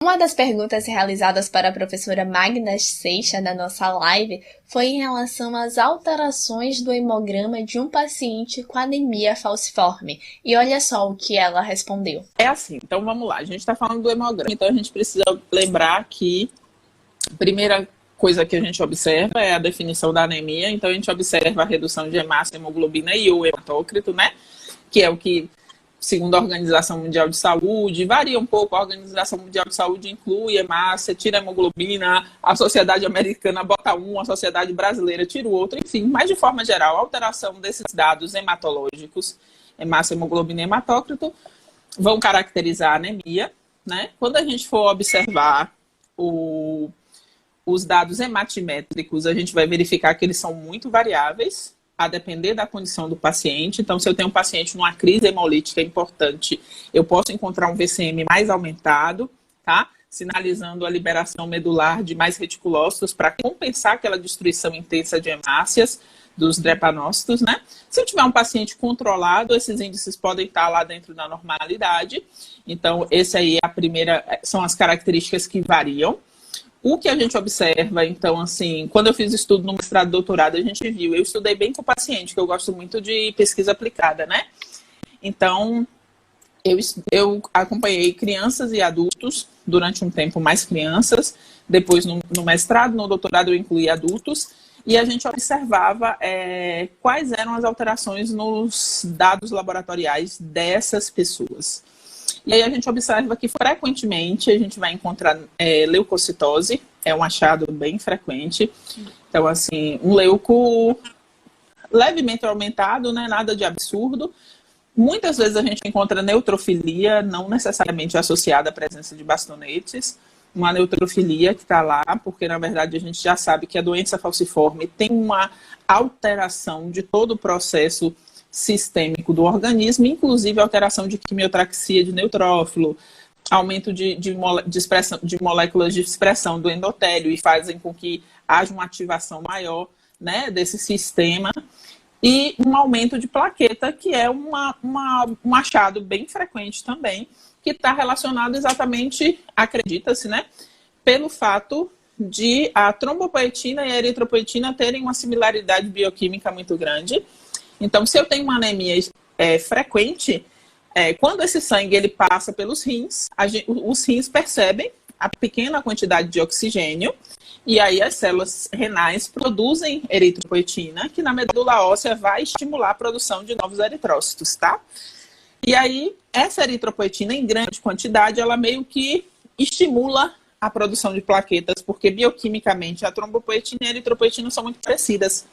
Uma das perguntas realizadas para a professora Magda Seixas na nossa live foi em relação às alterações do hemograma de um paciente com anemia falciforme. E olha só o que ela respondeu. É assim, então vamos lá. A gente está falando do hemograma, então a gente precisa lembrar que a primeira coisa que a gente observa é a definição da anemia. Então a gente observa a redução de hemácia, hemoglobina e o hematócrito, né? Que é o que, segundo a Organização Mundial de Saúde, varia um pouco. A Organização Mundial de Saúde inclui hemácia, tira a hemoglobina, a Sociedade Americana bota um, a Sociedade Brasileira tira o outro, enfim. Mas, de forma geral, a alteração desses dados hematológicos, hemácia, hemoglobina e hematócrito, vão caracterizar a anemia, né? Quando a gente for observar os dados hematimétricos, a gente vai verificar que eles são muito variáveis, a depender da condição do paciente. Então, se eu tenho um paciente numa crise hemolítica importante, eu posso encontrar um VCM mais aumentado, tá? Sinalizando a liberação medular de mais reticulócitos para compensar aquela destruição intensa de hemácias dos drepanócitos, né? Se eu tiver um paciente controlado, esses índices podem estar lá dentro da normalidade. Então, esse aí é a primeira, são as características que variam. O que a gente observa, então, assim, quando eu fiz estudo no mestrado e doutorado, a gente viu, eu estudei bem com o paciente, que eu gosto muito de pesquisa aplicada, né? Então, eu acompanhei crianças e adultos durante um tempo, mais crianças, depois no mestrado, no doutorado eu incluí adultos, e a gente observava quais eram as alterações nos dados laboratoriais dessas pessoas. E aí a gente observa que frequentemente a gente vai encontrar leucocitose, é um achado bem frequente. Então, assim, um leuco levemente aumentado, né, nada de absurdo. Muitas vezes a gente encontra neutrofilia, não necessariamente associada à presença de bastonetes, uma neutrofilia que está lá, porque na verdade a gente já sabe que a doença falciforme tem uma alteração de todo o processo sistêmico do organismo, inclusive alteração de quimiotraxia de neutrófilo, aumento de moléculas de expressão do endotélio e fazem com que haja uma ativação maior, né, desse sistema, e um aumento de plaqueta, que é um achado bem frequente também, que está relacionado exatamente, acredita-se, né, pelo fato de a trombopoetina e a eritropoetina terem uma similaridade bioquímica muito grande. Então, se eu tenho uma anemia frequente, quando esse sangue ele passa pelos rins, os rins percebem a pequena quantidade de oxigênio e aí as células renais produzem eritropoetina, que na medula óssea vai estimular a produção de novos eritrócitos, tá? E aí, essa eritropoetina, em grande quantidade, ela meio que estimula a produção de plaquetas, porque bioquimicamente a trombopoetina e a eritropoetina são muito parecidas.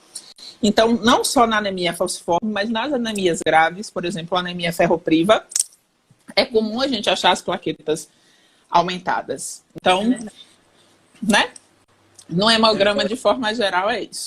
Então, não só na anemia falciforme, mas nas anemias graves, por exemplo, a anemia ferropriva, é comum a gente achar as plaquetas aumentadas. Então, né? No hemograma, de forma geral, é isso.